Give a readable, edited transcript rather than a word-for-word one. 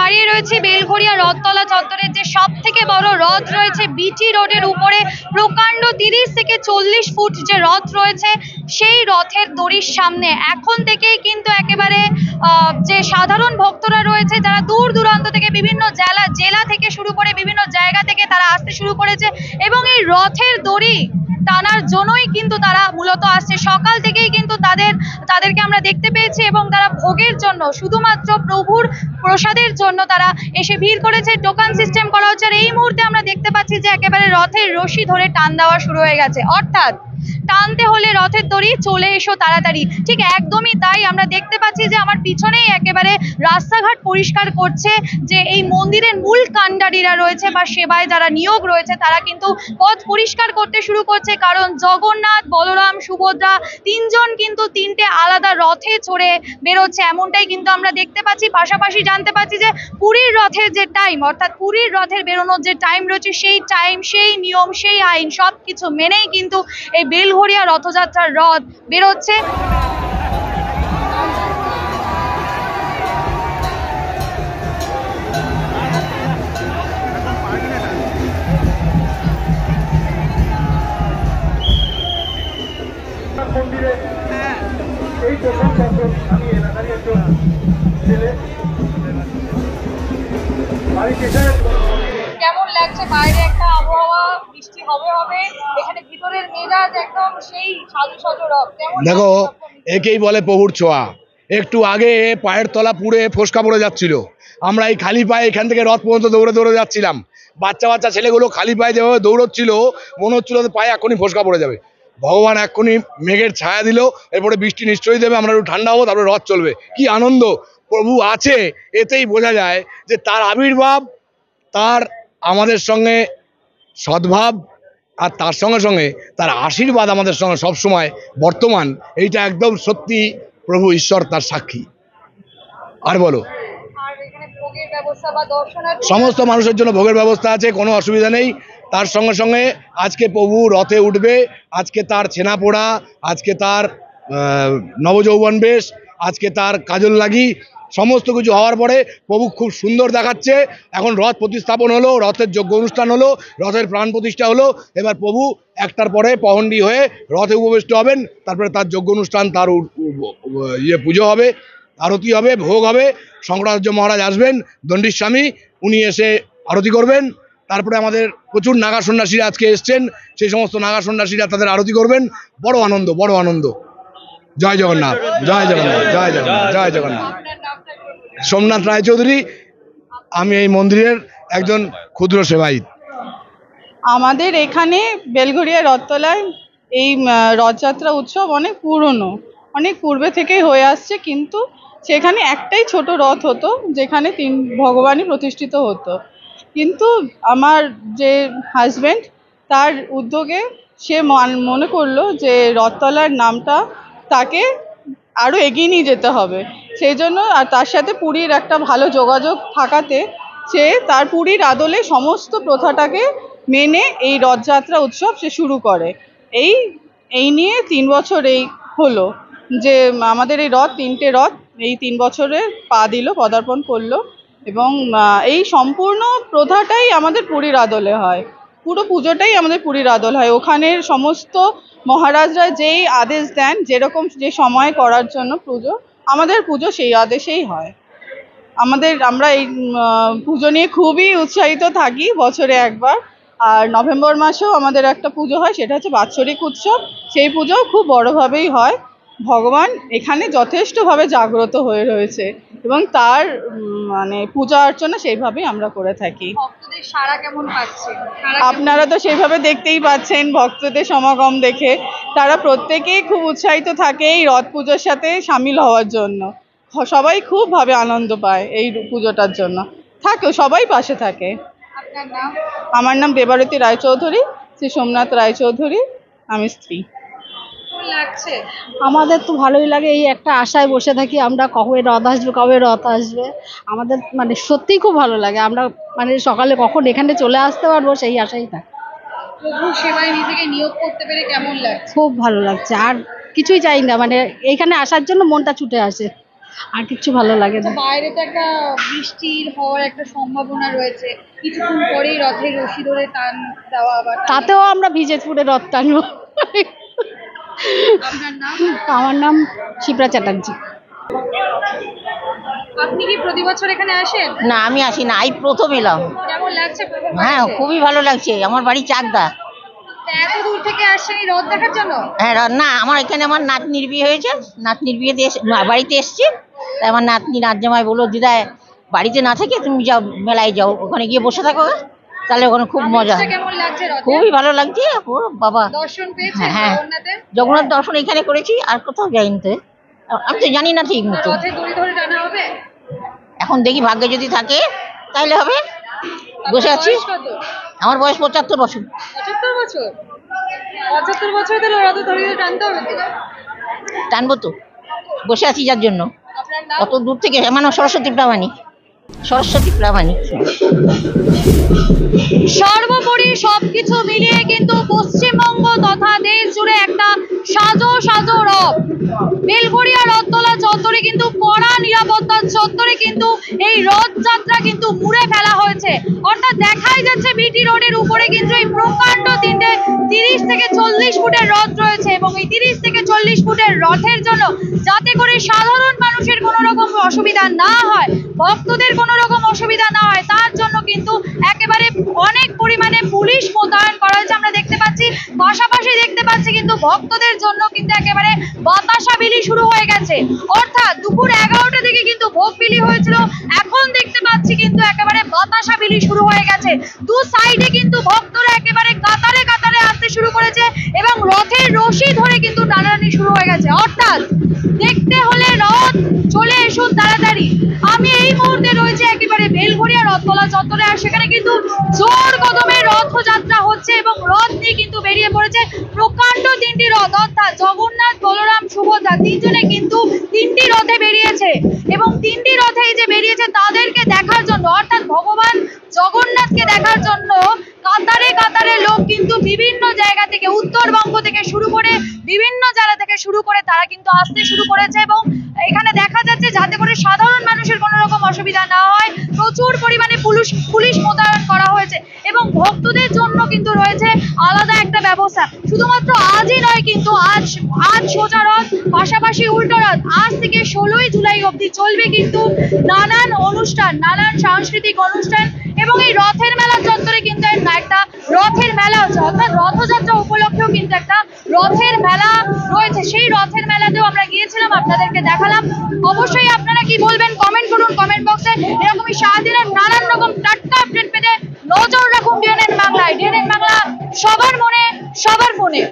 দাঁড়িয়ে রয়েছি বেলঘড়িয়া রথতলা চত্বরের যে সব থেকে বড় রথ রয়েছে বিটি রোডের উপরে, প্রকাণ্ড 30 থেকে 40 ফুট যে রথ রয়েছে, সেই রথের দড়ির সামনে এখন থেকেই কিন্তু একেবারে যে সাধারণ ভক্তরা রয়েছে যারা দূর দূরান্ত থেকে বিভিন্ন জেলা থেকে শুরু করে বিভিন্ন জায়গা থেকে তারা আসতে শুরু করেছে এবং এই রথের দড়ি টানার জন্যই কিন্তু তারা মূলত আসছে। সকাল থেকেই কিন্তু তাদেরকে আমরা দেখতে পেয়েছি এবং তারা ভোগের জন্য, শুধুমাত্র প্রভুর প্রসাদের জন্য তারা এসে ভিড় করেছে। টোকন সিস্টেম করা হচ্ছে আর এই মুহূর্তে আমরা দেখতে পাচ্ছি যে একেবারে রথের রশি ধরে টান দেওয়া শুরু হয়ে গেছে, অর্থাৎ টানতে হলে রথের দড়ি চলে এসো তাড়াতাড়ি। ঠিক একদমই তাই, আমরা দেখতে পাচ্ছি যে আমার পিছনেই একেবারে রাস্তাঘাট পরিষ্কার করছে যে এই মন্দিরের মূল কাণ্ডারীরা রয়েছে বা সেবায় যারা নিয়োগ রয়েছে তারা কিন্তু পথ পরিষ্কার করতে শুরু করছে, কারণ জগন্নাথ, বলরাম, সুভদ্রা তিনজন কিন্তু তিনটে আলাদা রথে চড়ে বেরোচ্ছে, এমনটাই কিন্তু আমরা দেখতে পাচ্ছি। পাশাপাশি জানতে পাচ্ছি যে পুরীর রথের যে টাইম, অর্থাৎ পুরীর রথের বেরোনোর যে টাইম রয়েছে, সেই টাইম, সেই নিয়ম, সেই আইন সবকিছু মেনেই কিন্তু এই বেলঘড়িয়া রথযাত্রার রথ বেরোচ্ছে। কেমন লাগছে? বাইরে একটা আবহাওয়া, বৃষ্টি হবে, এখানে ভিতরের মেজাজ একদম সেই সাজু সাজু রথ। দেখো, একেই বলে প্রভুর ছোঁয়া। একটু আগে পায়ের তলা পুড়ে ফোসকা পড়ে যাচ্ছিল, আমরা এই খালি পায়ে এখান থেকে রথ পর্যন্ত দৌড়ে দৌড়ে যাচ্ছিলাম। বাচ্চা ছেলেগুলো খালি পায়ে যেভাবে দৌড়চ্ছিল মনে হচ্ছিল পায়ে এখনই ফোসকা পড়ে যাবে। ভগবান এখনই মেঘের ছায়া দিল, এরপরে বৃষ্টি নিশ্চয়ই দেবে, আমরা একটু ঠান্ডা হবো, তারপরে রথ চলবে। কি আনন্দ! প্রভু আছে, এতেই বোঝা যায় যে তার আবির্ভাব, তার আমাদের সঙ্গে সদ্ভাব, আর তার সঙ্গে সঙ্গে তার আশীর্বাদ আমাদের সঙ্গে সবসময় বর্তমান। এইটা একদম সত্যি, প্রভু ঈশ্বর তার সাক্ষী। আর বলো, সমস্ত মানুষের জন্য ভোগের ব্যবস্থা আছে, কোনো অসুবিধা নেই। তার সঙ্গে সঙ্গে আজকে প্রভু রথে উঠবে, আজকে তার ছেনা পোড়া, আজকে তার নবযৌবন বেশ, আজকে তার কাজল লাগি, সমস্ত কিছু হওয়ার পরে প্রভু খুব সুন্দর দেখাচ্ছে। এখন রথ প্রতিস্থাপন হলো, রথের যজ্ঞ অনুষ্ঠান হলো, রথের প্রাণ প্রতিষ্ঠা হলো। এবার প্রভু একটার পরে পহণ্ডি হয়ে রথে উপবিষ্ট হবেন, তারপরে তার যজ্ঞ অনুষ্ঠান, তার পুজো হবে, আরতি হবে, ভোগ হবে। শঙ্করাচার্য মহারাজ আসবেন, দণ্ডির স্বামী, উনি এসে আরতি করবেন। তারপরে আমাদের প্রচুর নাগা সন্ন্যাসীরা আজকে এসছেন, সেই সমস্ত নাগা সন্ন্যাসীরা তাদের আরতি করবেন। বড় আনন্দ, বড় আনন্দ। জয় জগন্নাথ, জয় জগন্নাথ, জয় জগন্নাথ, জয় জগন্নাথ। সোমনাথ রায়চৌধুরী, আমি এই মন্দিরের একজন ক্ষুদ্র সেবায়িত। আমাদের এখানে বেলঘড়িয়া রথতলায় এই রথযাত্রা উৎসব অনেক পুরনো, অনেক পূর্বে থেকেই হয়ে আসছে, কিন্তু সেখানে একটাই ছোট রথ হতো যেখানে তিন ভগবানই প্রতিষ্ঠিত হতো। কিন্তু আমার যে হাজব্যান্ড, তার উদ্যোগে সে মনে করলো যে রথতলার নামটা তাকে আরও এগিয়ে নিয়ে যেতে হবে। সেই জন্য, আর তার সাথে পুরীর একটা ভালো যোগাযোগ থাকাতে সে তার পুরীর আদলে সমস্ত প্রথাটাকে মেনে এই রথযাত্রা উৎসব সে শুরু করে। এই নিয়ে 3 বছর এই হলো যে আমাদের এই রথ, 3টে রথ এই 3 বছরে পদার্পণ করলো। এবং এই সম্পূর্ণ প্রথাটাই আমাদের পুরীর আদলে হয়, পুরো পুজোটাই আমাদের পুরীর আদল হয়। ওখানের সমস্ত মহারাজরা যেই আদেশ দেন, যেরকম যে সময় করার জন্য পুজো, আমাদের পুজো সেই আদেশেই হয়। আমরা এই পুজো নিয়ে খুবই উৎসাহিত থাকি বছরে একবার। আর নভেম্বর মাসেও আমাদের একটা পুজো হয়, সেটা হচ্ছে বাৎসরিক উৎসব। সেই পুজোও খুব বড়োভাবেই হয়। ভগবান এখানে যথেষ্টভাবে জাগ্রত হয়ে রয়েছে এবং তার পূজা অর্চনা সেইভাবেই আমরা করে থাকি। ভক্তদের সাড়া কেমন পাচ্ছে? আপনারা তো সেইভাবে দেখতেই পাচ্ছেন, ভক্তদের সমাগম দেখে তারা প্রত্যেকেই খুব উৎসাহিত থাকে এই রথ পুজোর সাথে সামিল হওয়ার জন্য। সবাই খুবভাবে আনন্দ পায় এই পুজোটার জন্য, সবাই পাশে থাকে। আমার নাম দেবারতী রায়চৌধুরী, শ্রী সোমনাথ রায়চৌধুরী, আমি স্ত্রী। আমাদের তো ভালোই লাগে, এই একটা আশায় বসে থাকি আমরা, কবে রথ আসবে, কবে রথ আসবে। আমাদের সত্যিই খুব ভালো লাগে, আমরা সকালে কখন এখানে চলে আসতে পারবো সেই আশাই থাকি। প্রভুর সেবায় নিজেকে নিয়োগ করতে পেরে কেমন লাগছে? খুব ভালো লাগছে, আর কিছুই চাই না, এইখানে আসার জন্য মনটা ছুটে আসে। আর কিছু ভালো লাগে না। বাইরে তো একটা বৃষ্টির হওয়ার একটা সম্ভাবনা রয়েছে, কিছুক্ষণ পরেই রথের রশি ধরে টান দেওয়া আবার। তাতেও আমরা ভিজে পুরে রথ টানবো। আপনার নাম? আমার নাম শিপ্রা চ্যাটার্জি। আপনি কি প্রতি বছর এখানে আসেন? না, আমি আসি না, এই প্রথম এলাম। কেমন লাগছে প্রথম? হ্যাঁ, খুবই ভালো লাগছে। আমার বাড়ি চাকদা। এত দূর থেকে আসছেন এই রথ দেখার জন্য? হ্যাঁ, না, আমার এখানে আমার নাতনির বিয়ে হয়েছে, নাতনির বিয়েতে বাড়িতে এসছি। তাই আমার নাতনি নাতজামাই বললো, দিদা বাড়িতে না থেকে তুমি যাও, মেলায় যাও, ওখানে গিয়ে বসে থাকো, তাহলে ওখানে খুব মজা। কেমন লাগছে রথে? খুবই ভালো লাগছে। ও বাবা, দর্শন পেয়েছেন হ্যাঁ, জগন্নাথের? জগন্নাথ দর্শন এখানে করেছি, আর কোথাও যাইনি তো। আমি তো জানি না ঠিক মতো। রথে দড়ি ধরে টানা হবে? এখন দেখি ভাগ্যে যদি থাকে তাহলে হবে। বসে আছি। বয়স কত? আমার বয়স 75 বছর। 75 বছর? 75 বছর তাহলে রথে দড়ি ধরে টানতে হবে তো? টানবো তো, বসে আছি যার জন্য। আপনার নাম? অত দূর থেকে। আমার নাম সরস্বতী প্রামাণিক। সরস্বতী প্রামাণিক। সর্বোপরি সবকিছু মিলিয়ে কিন্তু পশ্চিমবঙ্গ তথা দেশ জুড়ে একটা সাজো সাজো রথ। বেলঘড়িয়া রথতলা চত্বরে কিন্তু কড়া নিরাপত্তার চত্বরে কিন্তু এই রথযাত্রা কিন্তু মুড়ে ফেলা হয়েছে। অর্থাৎ দেখাই যাচ্ছে বিটি রোডের উপরে কিন্তু এই প্রকাণ্ড 30 থেকে 40 ফুটের রথ রয়েছে, এবং এই 30 থেকে 40 ফুটের রথের জন্য যাতে করে সাধারণ মানুষের কোনো রকম অসুবিধা না হয়, ভক্তদের কোনো রকম অসুবিধা না হয়, তার জন্য কিন্তু একেবারে অনেক পরিমাণে পুলিশ মোতায়েন করা হয়েছে আমরা দেখতে পাচ্ছি। পাশাপাশি দেখতে পাচ্ছি কিন্তু ভক্তদের জন্য কিন্তু একেবারে বাতাসা বিলি শুরু হয়ে গেছে। অর্থাৎ দুপুর 11টা থেকে কিন্তু ভোগ বিলি হয়েছিল, এখন দেখতে পাচ্ছি কিন্তু একেবারে বাতাসা বিলি শুরু হয়ে গেছে। দু সাইডে কিন্তু ভক্তরা একেবারে কাতারে কাতারে আসতে শুরু করেছে, এবং রথের রশি ধরে কিন্তু টানাটানি শুরু হয়ে গেছে। অর্থাৎ দেখতে হলে রথ চলে এসুন তাড়াতাড়ি। আমি এই মুহূর্তে রয়েছে একেবারে বেলঘড়িয়া রথতলা চত্বরে, আর সেখানে কিন্তু জোর কদমে রথযাত্রা হচ্ছে, এবং রথ নিয়ে কিন্তু বেরিয়ে পড়েছে প্রকাণ্ড 3টি রথ। অর্থাৎ জগন্নাথ, বলরাম, সুভদ্রা তিনজনে কিন্তু 3টি রথে বেরিয়েছে, এবং 3টি রথে যে বেরিয়েছে তাদেরকে দেখার জন্য, অর্থাৎ ভগবান জগন্নাথকে দেখার জন্য কাতারে কাতারে লোক কিন্তু বিভিন্ন জায়গা থেকে, উত্তরবঙ্গ থেকে শুরু করে বিভিন্ন জায়গা থেকে শুরু করে তারা কিন্তু আসতে শুরু করেছে। এবং এখানে দেখা যাচ্ছে যাতে করে সাধারণ মানুষের কোনো রকম অসুবিধা না হয়, প্রচুর পরিমাণে পুলিশ মোতায়েন করা হয়েছে, এবং ভক্তদের জন্য কিন্তু রয়েছে আলাদা একটা ব্যবস্থা। শুধুমাত্র আজই নয়, কিন্তু আজ সোজা রথ, পাশাপাশি উল্টো রথ। আজ থেকে 16ই জুলাই অবধি চলবে কিন্তু নানান অনুষ্ঠান, নানান সাংস্কৃতিক অনুষ্ঠান, এবং এই রথের মেলা চত্বরে কিন্তু একটা রথের মেলা হচ্ছে। অর্থাৎ রথযাত্রা উপলক্ষেও কিন্তু একটা রথের মেলা রয়েছে। সেই রথের মেলাতেও আমরা গিয়েছিলাম, আপনাদেরকে দেখালাম। অবশ্যই আপনারা কি বলবেন কমেন্ট করুন কমেন্ট বক্সে। এরকমই সারাদিনের নানান রকম টাটকা আপডেট পেতে নজর রাখুন ডিএনএন বাংলায়। ডিএনএন বাংলা, সবার মনে সবার ফোনে।